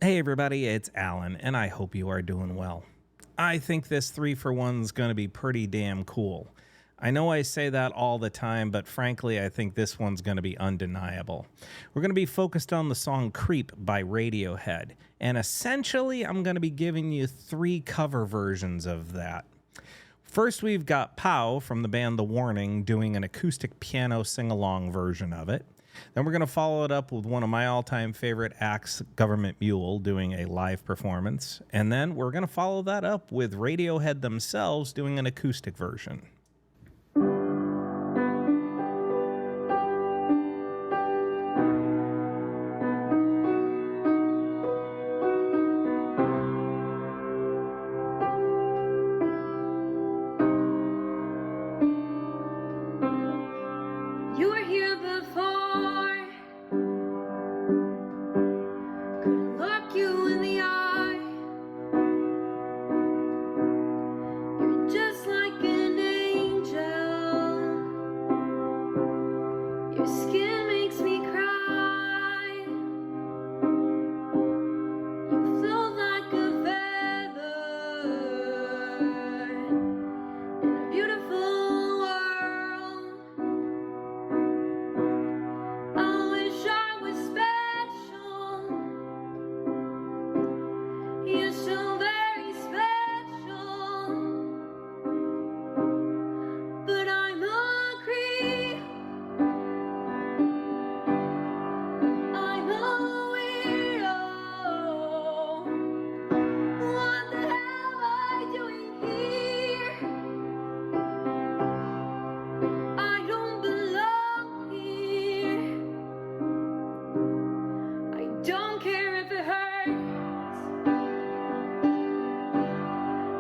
Hey everybody, it's Alan, and I hope you are doing well. I think this 3-for-1's going to be pretty damn cool. I know I say that all the time, but frankly, I think this one's going to be undeniable. We're going to be focused on the song Creep by Radiohead, and essentially, I'm going to be giving you 3 cover versions of that. First, we've got Pow from the band The Warning doing an acoustic piano sing-along version of it. Then we're going to follow it up with one of my all-time favorite acts, Gov't Mule, doing a live performance. And then we're going to follow that up with Radiohead themselves doing an acoustic version. You were here before. Couldn't look you in the eye. You're just like an angel. Your skin makes me cry. You float like a feather in a beautiful world. I wish I was special. You're so very special. But I'm a creep. I'm a weirdo. What the hell am I doing here? I don't belong here. I don't care if it hurts.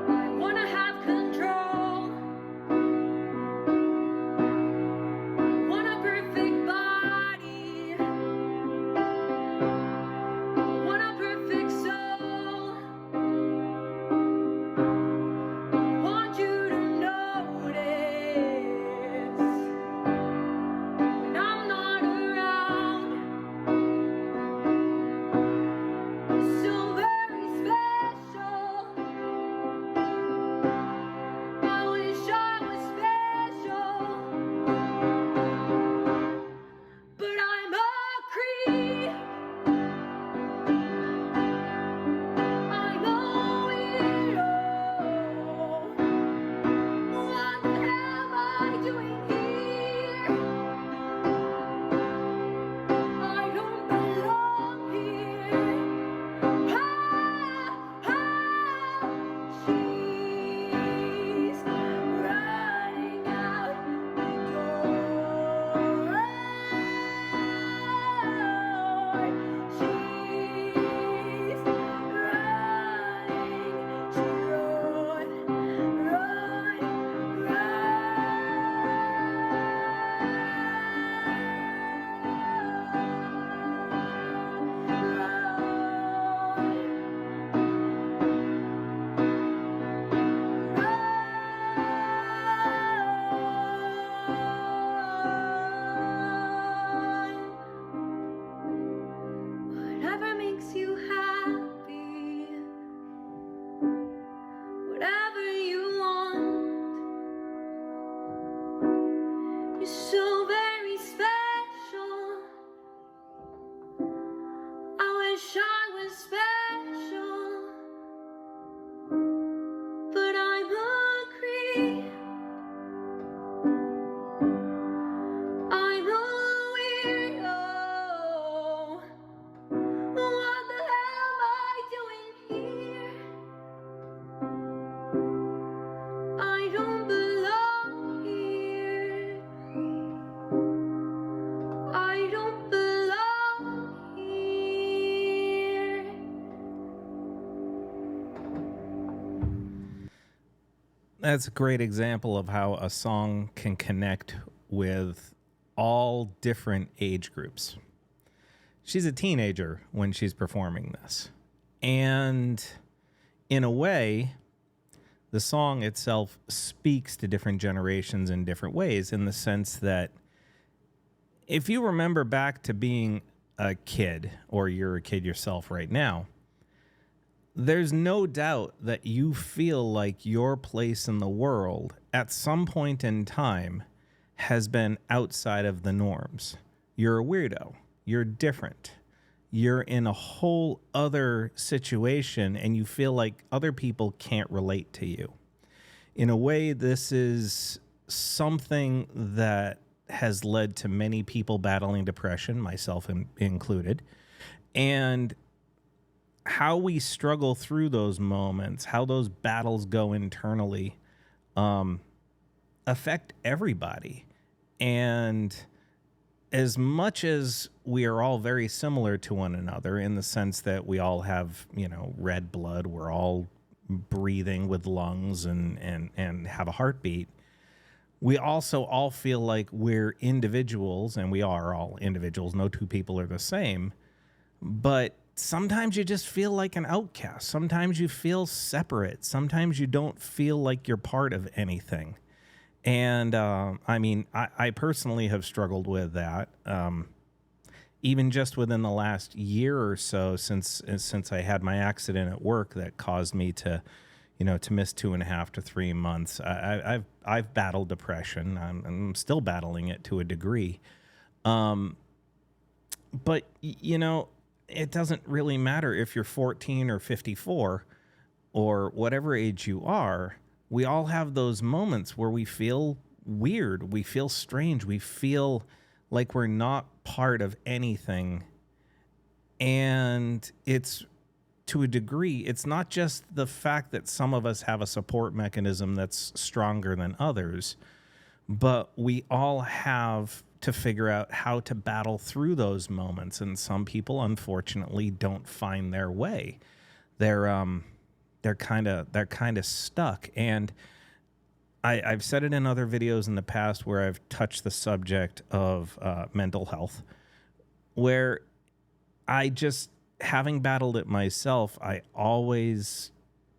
I wanna have control. I want a perfect body. I want a perfect soul. I want you to notice when I'm not around. You're so very special. I wish I was special. But I'm a creep. I'm a weirdo. What the hell am I doing here? I don't belong here. She's running out the door. She's whatever makes you happy, whatever you want. You're so very special. I wish I was special. But I'm a creep. I'm a weirdo. What the hell am I doing here? I don't belong here. I don't belong here. That's a great example of how a song can connect with all different age groups. She's a teenager when she's performing this. And in a way, the song itself speaks to different generations in different ways, in the sense that if you remember back to being a kid, or you're a kid yourself right now, there's no doubt that you feel like your place in the world at some point in time has been outside of the norms. You're a weirdo. You're different. You're in a whole other situation and you feel like other people can't relate to you. In a way, this is something that has led to many people battling depression, myself included. And how we struggle through those moments, how those battles go internally, affect everybody. And as much as we are all very similar to one another in the sense that we all have, red blood, we're all breathing with lungs and have a heartbeat, we also all feel like we're individuals, and we are all individuals. No two people are the same. But sometimes you just feel like an outcast. Sometimes you feel separate. Sometimes you don't feel like you're part of anything. And I personally have struggled with that. Even just within the last year or so since I had my accident at work that caused me to miss 2.5 to 3 months. I've battled depression. I'm still battling it to a degree. But it doesn't really matter if you're 14 or 54 or whatever age you are. We all have those moments where we feel weird. We feel strange. We feel like we're not part of anything. And it's, to a degree, it's not just the fact that some of us have a support mechanism that's stronger than others, but we all have to figure out how to battle through those moments. And some people, unfortunately, don't find their way. They're kind of stuck. And I've said it in other videos in the past where I've touched the subject of mental health, where having battled it myself, I always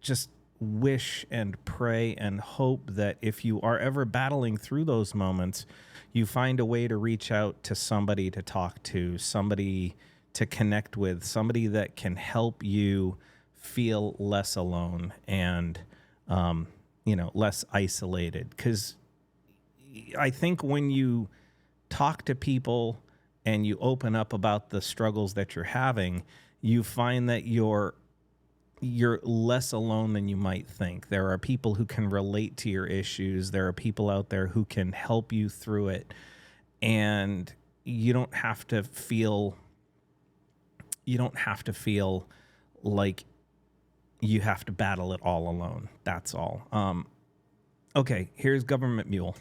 just wish and pray and hope that if you are ever battling through those moments, you find a way to reach out to somebody to talk to, somebody to connect with, somebody that can help you feel less alone and, less isolated. Because I think when you talk to people and you open up about the struggles that you're having, you find that you're less alone than you might think. There are people who can relate to your issues. There are people out there who can help you through it. And you don't have to feel like you have to battle it all alone. That's all. Okay, here's Gov't Mule.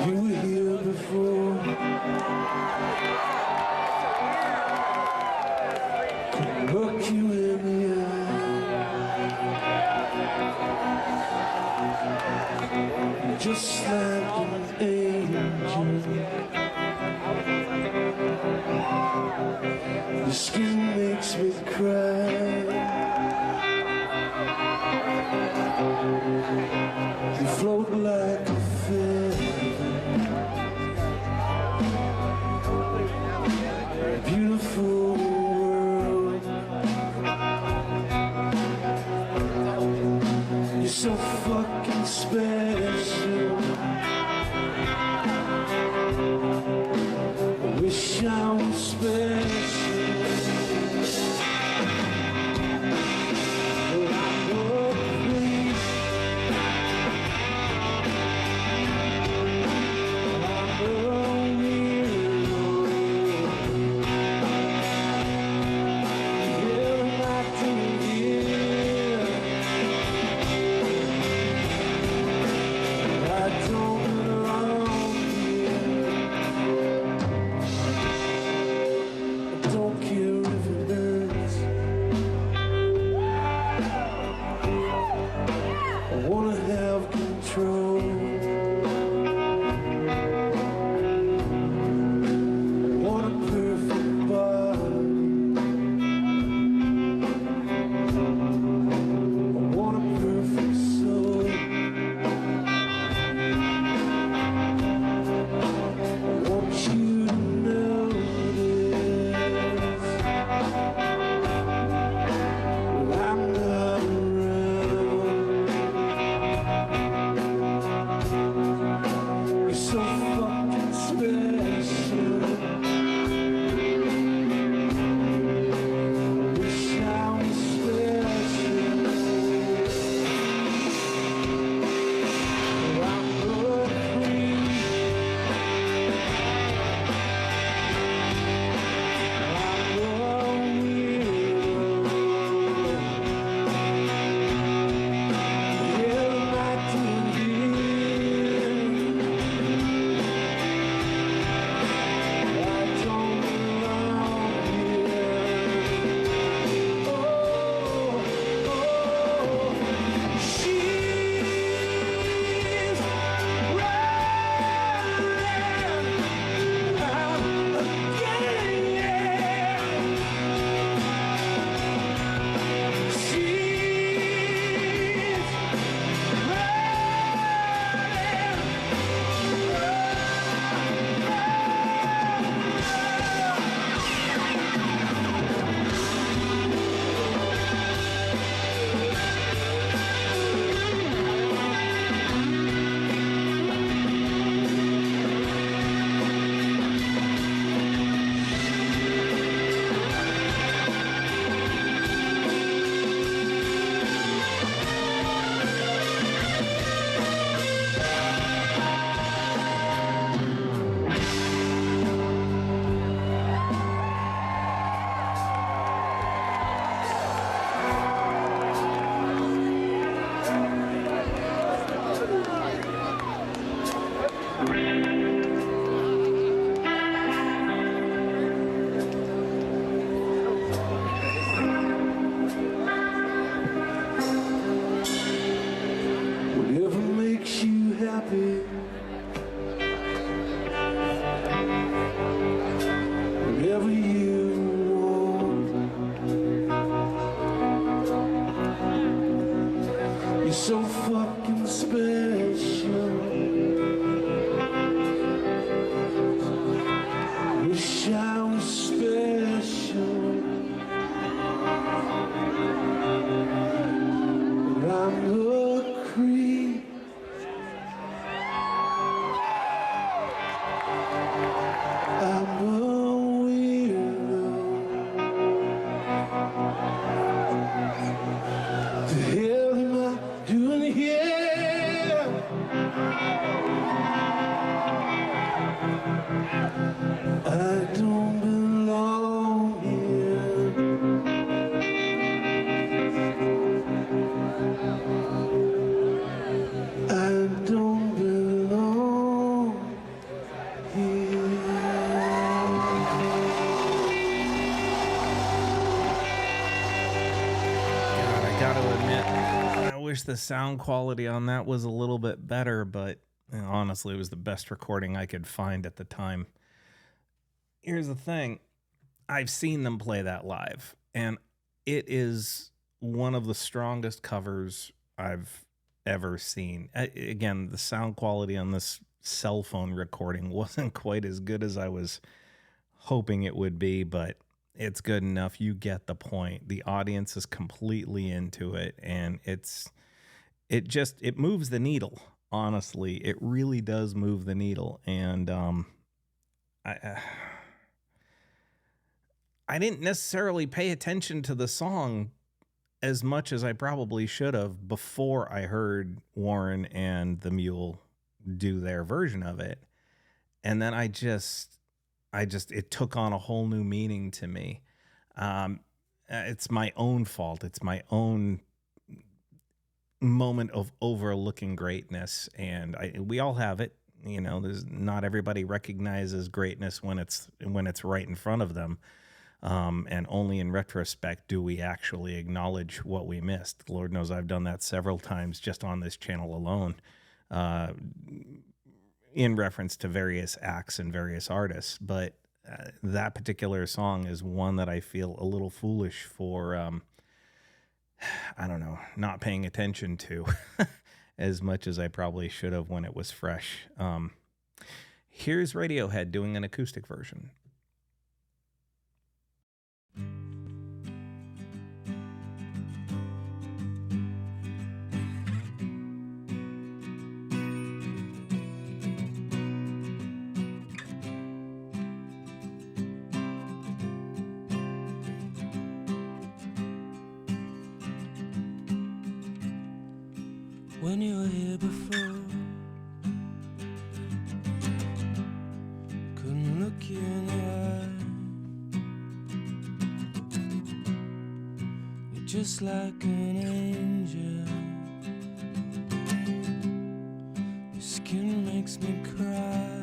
You were here before. Look you in the eye. Just like an angel. Your skin makes me cry. You float like a feather, beautiful world. You're so fucking special. I wish I was special. But I would be. whenever you want. You're so fucking special. Wish I was special, but I'm a creep. I'm a weirdo. The hell am I doing here? I don't belong here. I don't belong here. God, I gotta admit, I wish the sound quality on that was a little bit better, but honestly, it was the best recording I could find at the time. Here's the thing. I've seen them play that live, and it is one of the strongest covers I've ever seen. Again, the sound quality on this cell phone recording wasn't quite as good as I was hoping it would be, but it's good enough. You get the point. The audience is completely into it, and it moves the needle. Honestly, it really does move the needle, and I didn't necessarily pay attention to the song as much as I probably should have before I heard Warren and the Mule do their version of it. And then it took on a whole new meaning to me. It's my own fault. It's my own moment of overlooking greatness. And we all have it. You know, there's not everybody recognizes greatness when it's right in front of them. And only in retrospect do we actually acknowledge what we missed. Lord knows I've done that several times just on this channel alone, in reference to various acts and various artists. But that particular song is one that I feel a little foolish for, I don't know, not paying attention to as much as I probably should have when it was fresh. Here's Radiohead doing an acoustic version. When you were here before, couldn't look you in the eye. You're just like an angel. Your skin makes me cry.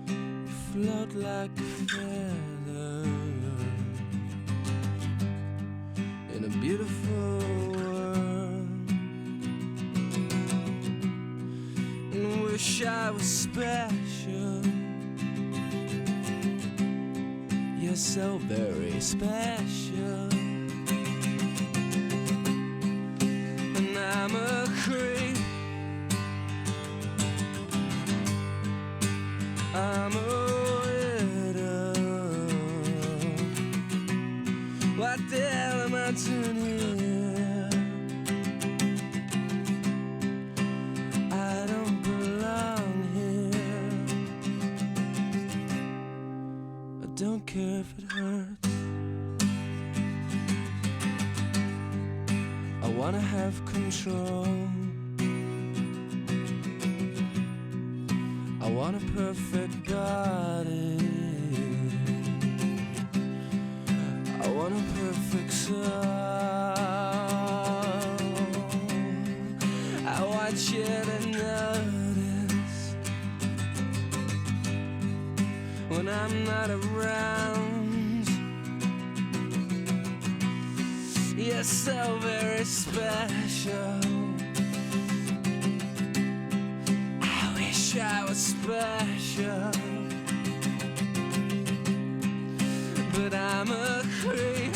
You float like a feather in a beautiful world, and wish I was special. You're so very special, and I'm a creep. I'm a widow. What the hell am I doing here? I don't belong here. I don't care if it hurts. I wanna have control. I want a perfect body. I want a perfect soul. I want you to notice when I'm not around. You're so very special. was special, but I'm a creep.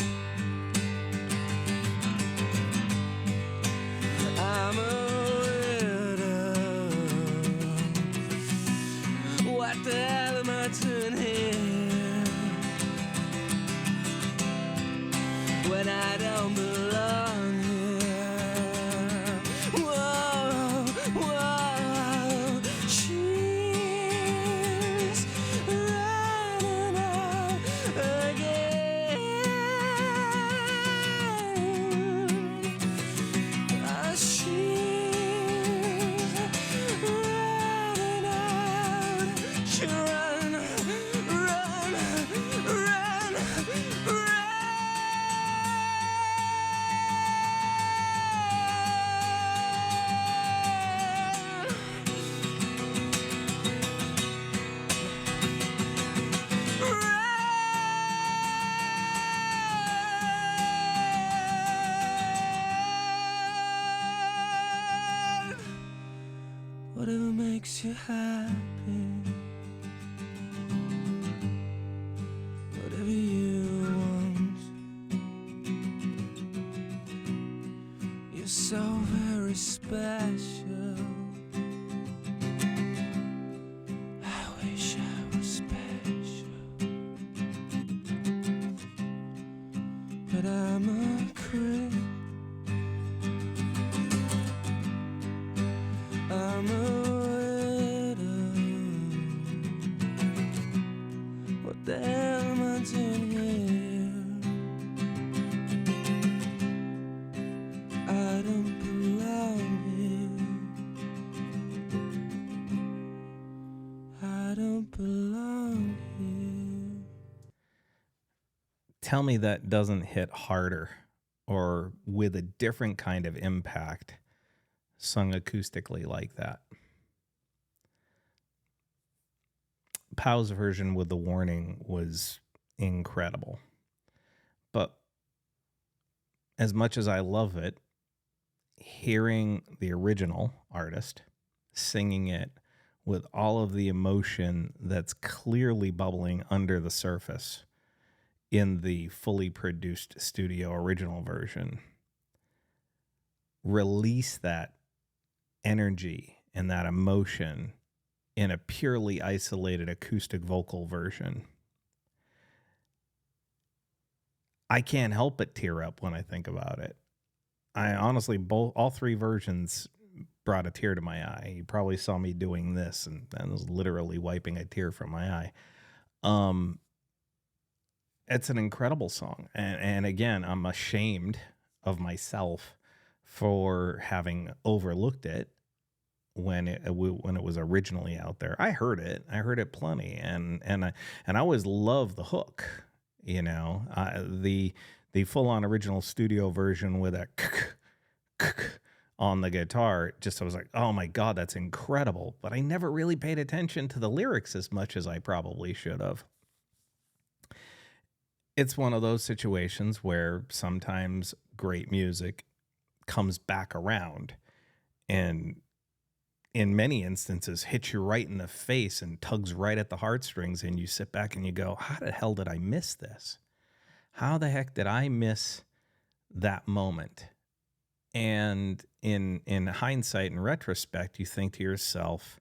I'm a widow. What the hell am I doing here when I don't belong here? Whoa, whoa, she's running out again. She's running out. She run, run, run, run. Whatever makes you happy, whatever you want. You're so very special. I wish I was special, but I'm a creep. I'm a widow. What the hell am I doing here? I don't belong here. I don't belong here. Tell me that doesn't hit harder or with a different kind of impact sung acoustically like that. Pow's version with the warning was incredible. But as much as I love it, hearing the original artist singing it with all of the emotion that's clearly bubbling under the surface in the fully produced studio original version, release that energy and that emotion in a purely isolated acoustic vocal version. I can't help but tear up when I think about it. I honestly, all three versions brought a tear to my eye. You probably saw me doing this, and I was literally wiping a tear from my eye. It's an incredible song. And again, I'm ashamed of myself for having overlooked it when it was originally out there. I heard it plenty, and I always loved the hook, you know, the full-on original studio version with a on the guitar. Just I was like, oh my God, that's incredible. But I never really paid attention to the lyrics as much as I probably should have. It's one of those situations where sometimes great music comes back around and in many instances hits you right in the face and tugs right at the heartstrings, and you sit back and you go, how the hell did I miss this? How the heck did I miss that moment? And in hindsight and retrospect, you think to yourself,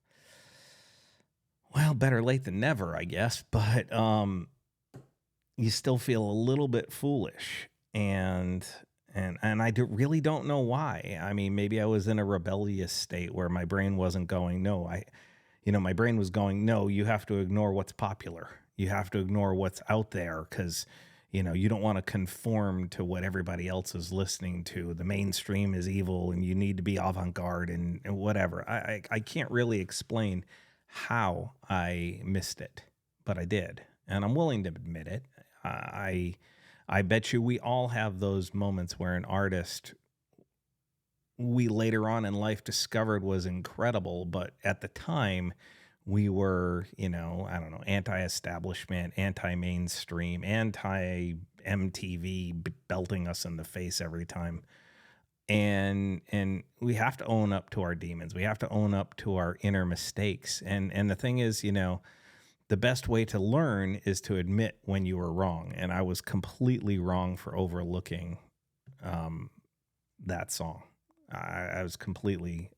well, better late than never, I guess, but you still feel a little bit foolish, and I really don't know why. I mean, maybe I was in a rebellious state where my brain wasn't going, no, my brain was going, no, you have to ignore what's popular. You have to ignore what's out there because, you don't want to conform to what everybody else is listening to. The mainstream is evil and you need to be avant-garde and whatever. I can't really explain how I missed it, but I did. And I'm willing to admit it. I bet you we all have those moments where an artist we later on in life discovered was incredible, but at the time we were, anti-establishment, anti-mainstream, anti-MTV belting us in the face every time. and we have to own up to our demons. We have to own up to our inner mistakes. And the thing is, the best way to learn is to admit when you were wrong. And I was completely wrong for overlooking that song. I was completely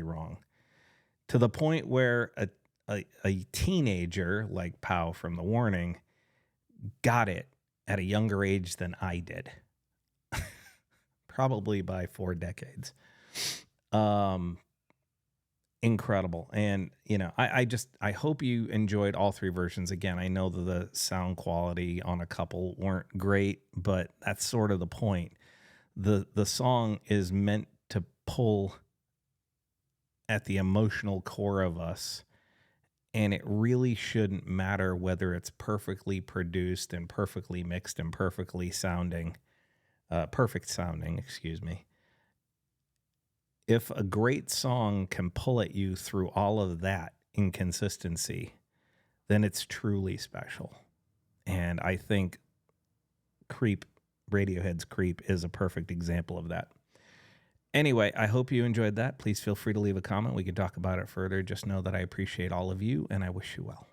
wrong, to the point where a teenager like Pow from The Warning got it at a younger age than I did. Probably by 4 decades. Incredible. And, I hope you enjoyed all 3 versions. Again, I know that the sound quality on a couple weren't great, but that's sort of the point. The song is meant to pull at the emotional core of us, and it really shouldn't matter whether it's perfectly produced and perfectly mixed and perfect sounding, excuse me. If a great song can pull at you through all of that inconsistency, then it's truly special. And I think Radiohead's Creep is a perfect example of that. Anyway, I hope you enjoyed that. Please feel free to leave a comment. We can talk about it further. Just know that I appreciate all of you, and I wish you well.